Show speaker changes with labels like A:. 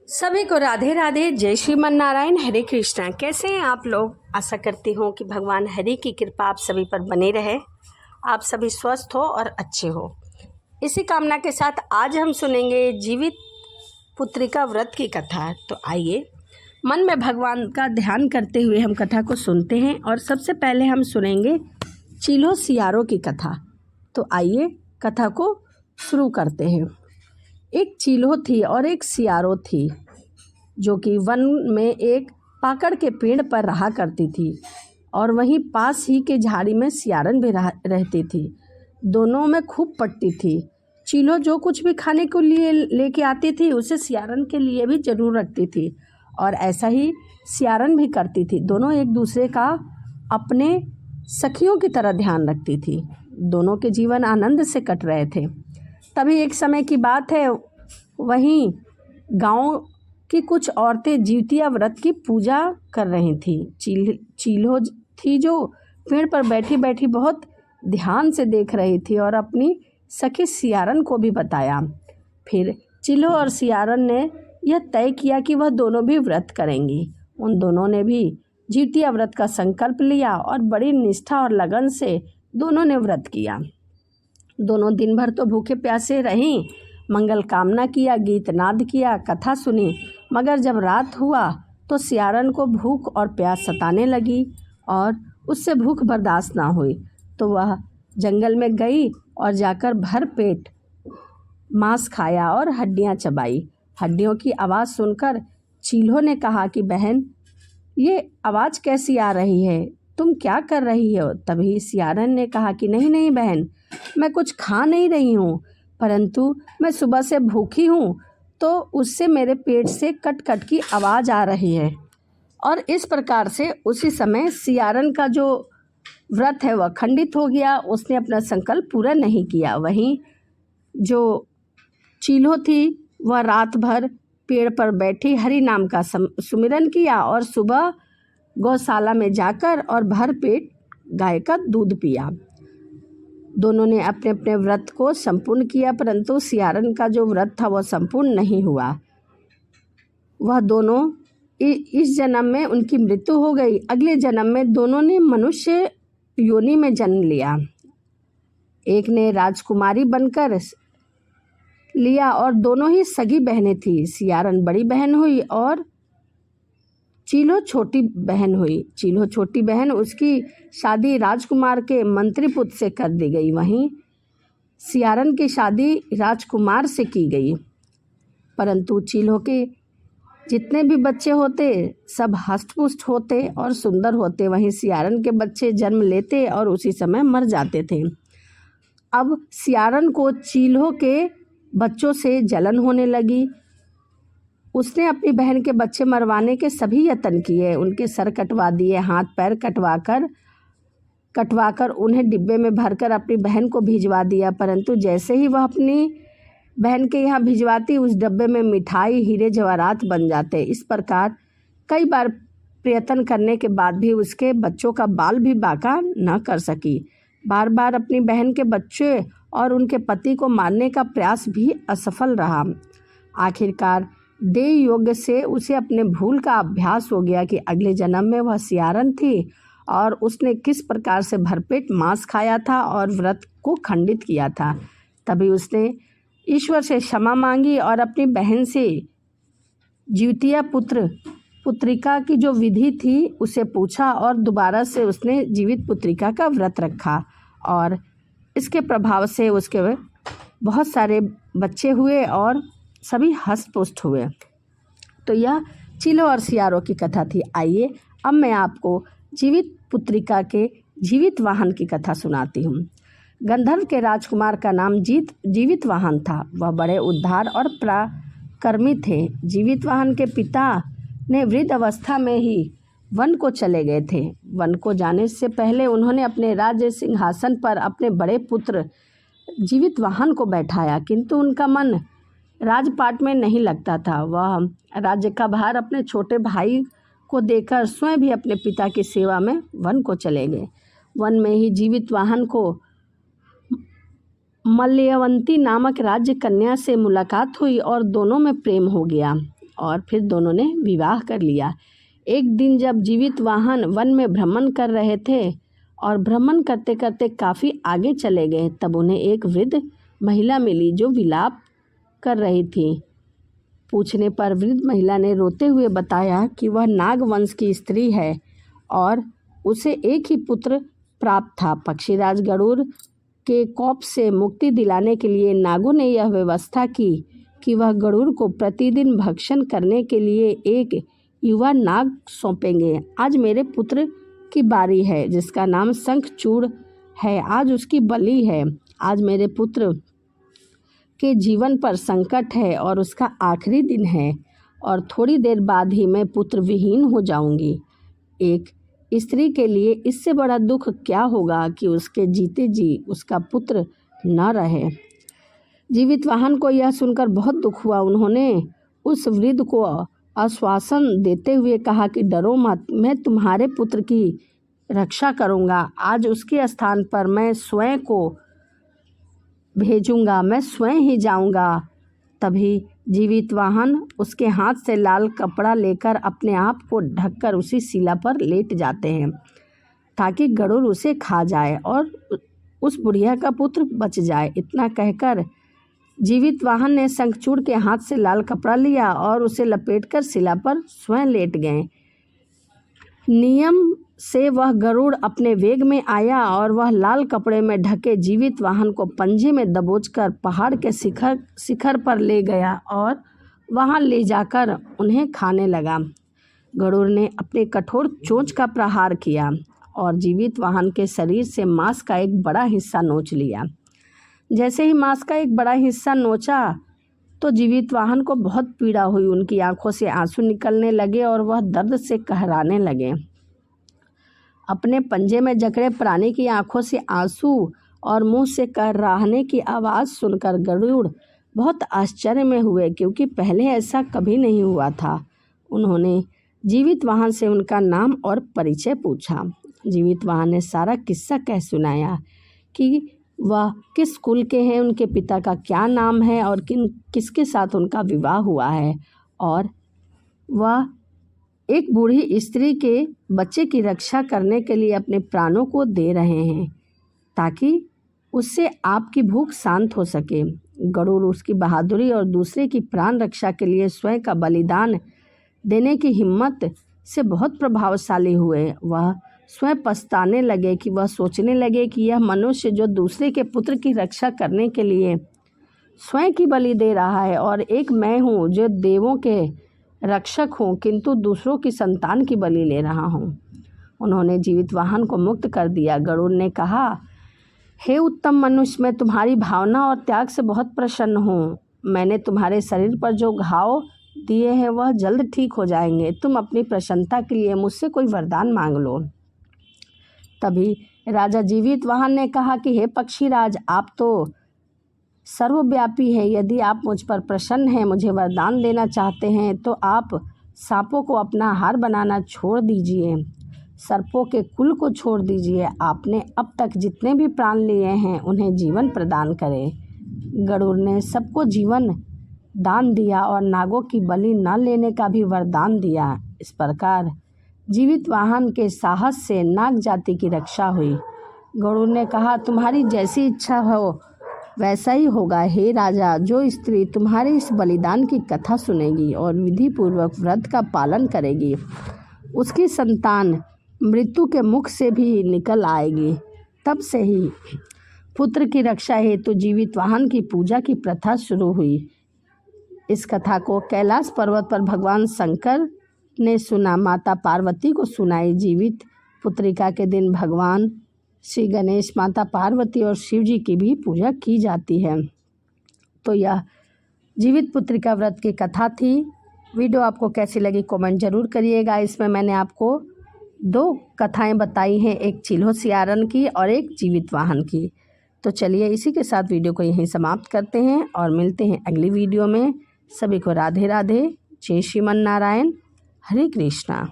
A: सभी को राधे राधे, जय श्रीमन नारायण, हरे कृष्णा। कैसे हैं आप लोग? आशा करती हूँ कि भगवान हरि की कृपा आप सभी पर बनी रहे, आप सभी स्वस्थ हो और अच्छे हो। इसी कामना के साथ आज हम सुनेंगे जीवित पुत्रिका व्रत की कथा। तो आइए मन में भगवान का ध्यान करते हुए हम कथा को सुनते हैं। और सबसे पहले हम सुनेंगे चीलो सियारो की कथा। तो आइए कथा को शुरू करते हैं। एक चीलो थी और एक सियारो थी, जो कि वन में एक पाकड़ के पेड़ पर रहा करती थी और वहीं पास ही के झाड़ी में सियारन भी रहती थी। दोनों में खूब पटती थी। चीलो जो कुछ भी खाने के लिए लेके आती थी उसे सियारन के लिए भी जरूर रखती थी और ऐसा ही सियारन भी करती थी। दोनों एक दूसरे का अपने सखियों की तरह ध्यान रखती थी। दोनों के जीवन आनंद से कट रहे थे। तभी एक समय की बात है, वहीं गांव की कुछ औरतें जीवतिया व्रत की पूजा कर रही थी। चीलो थी जो पेड़ पर बैठी बैठी बहुत ध्यान से देख रही थी और अपनी सखी सियारन को भी बताया। फिर चीलो और सियारन ने यह तय किया कि वह दोनों भी व्रत करेंगी। उन दोनों ने भी जीवतिया व्रत का संकल्प लिया और बड़ी निष्ठा और लगन से दोनों ने व्रत किया। दोनों दिन भर तो भूखे प्यासे रहीं, मंगल कामना किया, गीत नाद किया, कथा सुनी। मगर जब रात हुआ तो सियारन को भूख और प्यास सताने लगी और उससे भूख बर्दाश्त ना हुई तो वह जंगल में गई और जाकर भर पेट मांस खाया और हड्डियां चबाई। हड्डियों की आवाज़ सुनकर चील्हो ने कहा कि बहन, ये आवाज़ कैसी आ रही है? तुम क्या कर रही हो? तभी सियारन ने कहा कि नहीं नहीं बहन, मैं कुछ खा नहीं रही हूँ, परंतु मैं सुबह से भूखी हूँ तो उससे मेरे पेट से कट कट की आवाज़ आ रही है। और इस प्रकार से उसी समय सियारन का जो व्रत है वह खंडित हो गया। उसने अपना संकल्प पूरा नहीं किया। वहीं जो चीलो थी वह रात भर पेड़ पर बैठी हरि नाम का सुमिरन किया और सुबह गौशाला में जाकर और भर पेट गाय का दूध पिया। दोनों ने अपने अपने व्रत को संपूर्ण किया, परंतु सियारन का जो व्रत था वह संपूर्ण नहीं हुआ। वह दोनों इस जन्म में उनकी मृत्यु हो गई। अगले जन्म में दोनों ने मनुष्य योनि में जन्म लिया। एक ने राजकुमारी बनकर लिया और दोनों ही सगी बहनें थी। सियारन बड़ी बहन हुई और चीलो छोटी बहन हुई। चीलो छोटी बहन, उसकी शादी राजकुमार के मंत्री पुत्र से कर दी गई। वहीं सियारन की शादी राजकुमार से की गई। परंतु चीलो के जितने भी बच्चे होते सब हष्टपुष्ट होते और सुंदर होते, वहीं सियारन के बच्चे जन्म लेते और उसी समय मर जाते थे। अब सियारन को चीलो के बच्चों से जलन होने लगी। उसने अपनी बहन के बच्चे मरवाने के सभी यत्न किए। उनके सर कटवा दिए, हाथ पैर कटवाकर उन्हें डिब्बे में भरकर अपनी बहन को भिजवा दिया। परंतु जैसे ही वह अपनी बहन के यहाँ भिजवाती, उस डब्बे में मिठाई हीरे जवाहरात बन जाते। इस प्रकार कई बार प्रयत्न करने के बाद भी उसके बच्चों का बाल भी बाका न कर सकी। बार बार अपनी बहन के बच्चे और उनके पति को मारने का प्रयास भी असफल रहा। आखिरकार देह योग से उसे अपने भूल का अभ्यास हो गया कि अगले जन्म में वह सियारन थी और उसने किस प्रकार से भरपेट मांस खाया था और व्रत को खंडित किया था। तभी उसने ईश्वर से क्षमा मांगी और अपनी बहन से जीवतिया पुत्रिका की जो विधि थी उसे पूछा और दोबारा से उसने जीवित पुत्रिका का व्रत रखा और इसके प्रभाव से उसके बहुत सारे बच्चे हुए और सभी हष्टपुष्ट हुए। तो यह चीलो और सियारो की कथा थी। आइए अब मैं आपको जीवित पुत्रिका के जीवित वाहन की कथा सुनाती हूँ। गंधर्व के राजकुमार का नाम जीवित वाहन था। वह बड़े उद्धार और पराक्रमी थे। जीवित वाहन के पिता ने वृद्ध अवस्था में ही वन को चले गए थे। वन को जाने से पहले उन्होंने अपने राज्य सिंहासन पर अपने बड़े पुत्र जीवित वाहन को बैठाया, किंतु उनका मन राजपाट में नहीं लगता था। वह राज्य का भार अपने छोटे भाई को देकर स्वयं भी अपने पिता की सेवा में वन को चले गए। वन में ही जीवित वाहन को मल्यवंती नामक राज्य कन्या से मुलाकात हुई और दोनों में प्रेम हो गया। और फिर दोनों ने विवाह कर लिया। एक दिन जब जीवितवाहन वन में भ्रमण कर रहे थे और भ्रमण करते करते काफ़ी आगे चले गए, तब उन्हें एक वृद्ध महिला मिली जो विलाप कर रही थी। पूछने पर वृद्ध महिला ने रोते हुए बताया कि वह नाग वंश की स्त्री है और उसे एक ही पुत्र प्राप्त था। पक्षीराज गरुड़ के कोप से मुक्ति दिलाने के लिए नागों ने यह व्यवस्था की कि वह गरुड़ को प्रतिदिन भक्षण करने के लिए एक युवा नाग सौंपेंगे। आज मेरे पुत्र की बारी है जिसका नाम शंखचूड़ है, आज उसकी बलि है। आज मेरे पुत्र के जीवन पर संकट है और उसका आखिरी दिन है और थोड़ी देर बाद ही मैं पुत्र विहीन हो जाऊंगी। एक स्त्री के लिए इससे बड़ा दुख क्या होगा कि उसके जीते जी उसका पुत्र न रहे। जीवितवाहन को यह सुनकर बहुत दुख हुआ। उन्होंने उस वृद्ध को आश्वासन देते हुए कहा कि डरो मत, मैं तुम्हारे पुत्र की रक्षा करूंगा। आज उसके स्थान पर मैं स्वयं को भेजूंगा, मैं स्वयं ही जाऊंगा। तभी जीवितवाहन उसके हाथ से लाल कपड़ा लेकर अपने आप को ढककर उसी शिला पर लेट जाते हैं ताकि गरुड़ उसे खा जाए और उस बुढ़िया का पुत्र बच जाए। इतना कहकर जीवितवाहन ने शंखचूड़ के हाथ से लाल कपड़ा लिया और उसे लपेटकर शिला पर स्वयं लेट गए। नियम से वह गरुड़ अपने वेग में आया और वह लाल कपड़े में ढके जीवितवाहन को पंजे में दबोचकर पहाड़ के शिखर पर ले गया और वहां ले जाकर उन्हें खाने लगा। गरुड़ ने अपने कठोर चोंच का प्रहार किया और जीवितवाहन के शरीर से मांस का एक बड़ा हिस्सा नोच लिया। जैसे ही मांस का एक बड़ा हिस्सा नोचा तो जीवितवाहन को बहुत पीड़ा हुई। उनकी आंखों से आंसू निकलने लगे और वह दर्द से कहराने लगे। अपने पंजे में जकड़े प्राणी की आंखों से आंसू और मुंह से कहराने की आवाज़ सुनकर गरुड़ बहुत आश्चर्य में हुए, क्योंकि पहले ऐसा कभी नहीं हुआ था। उन्होंने जीवितवाहन से उनका नाम और परिचय पूछा। जीवितवाहन ने सारा किस्सा कह सुनाया कि वह किस कुल के हैं, उनके पिता का क्या नाम है और किसके साथ उनका विवाह हुआ है, और वह एक बूढ़ी स्त्री के बच्चे की रक्षा करने के लिए अपने प्राणों को दे रहे हैं ताकि उससे आपकी भूख शांत हो सके। गरुड़ उसकी बहादुरी और दूसरे की प्राण रक्षा के लिए स्वयं का बलिदान देने की हिम्मत से बहुत प्रभावशाली हुए। वह स्वयं पछताने लगे कि वह सोचने लगे कि यह मनुष्य जो दूसरे के पुत्र की रक्षा करने के लिए स्वयं की बलि दे रहा है, और एक मैं हूँ जो देवों के रक्षक हूँ किंतु दूसरों की संतान की बलि ले रहा हूँ। उन्होंने जीवितवाहन को मुक्त कर दिया। गरुड़ ने कहा, हे उत्तम मनुष्य, मैं तुम्हारी भावना और त्याग से बहुत प्रसन्न हूँ। मैंने तुम्हारे शरीर पर जो घाव दिए हैं वह जल्द ठीक हो जाएंगे। तुम अपनी प्रसन्नता के लिए मुझसे कोई वरदान मांग लो। तभी राजा जीवितवाहन ने कहा कि हे पक्षीराज, आप तो सर्वव्यापी है। यदि आप मुझ पर प्रसन्न हैं, मुझे वरदान देना चाहते हैं, तो आप सांपों को अपना आहार बनाना छोड़ दीजिए, सर्पों के कुल को छोड़ दीजिए। आपने अब तक जितने भी प्राण लिए हैं उन्हें जीवन प्रदान करें। गरुड़ ने सबको जीवन दान दिया और नागों की बलि न लेने का भी वरदान दिया। इस प्रकार जीवितवाहन के साहस से नाग जाति की रक्षा हुई। गरुड़ ने कहा, तुम्हारी जैसी इच्छा हो वैसा ही होगा। हे राजा, जो स्त्री तुम्हारे इस बलिदान की कथा सुनेगी और विधि पूर्वक व्रत का पालन करेगी, उसकी संतान मृत्यु के मुख से भी निकल आएगी। तब से ही पुत्र की रक्षा हेतु जीवितवाहन की पूजा की प्रथा शुरू हुई। इस कथा को कैलाश पर्वत पर भगवान शंकर ने सुना, माता पार्वती को सुनाई। जीवित पुत्रिका के दिन भगवान श्री गणेश, माता पार्वती और शिव जी की भी पूजा की जाती है। तो यह जीवित पुत्रिका व्रत की कथा थी। वीडियो आपको कैसी लगी कमेंट जरूर करिएगा। इसमें मैंने आपको 2 कथाएं बताई हैं, एक चिल्हो सियारन की और एक जीवितवाहन की। तो चलिए इसी के साथ वीडियो को यहीं समाप्त करते हैं और मिलते हैं अगली वीडियो में। सभी को राधे राधे, जय श्रीमन नारायण, हरे कृष्णा।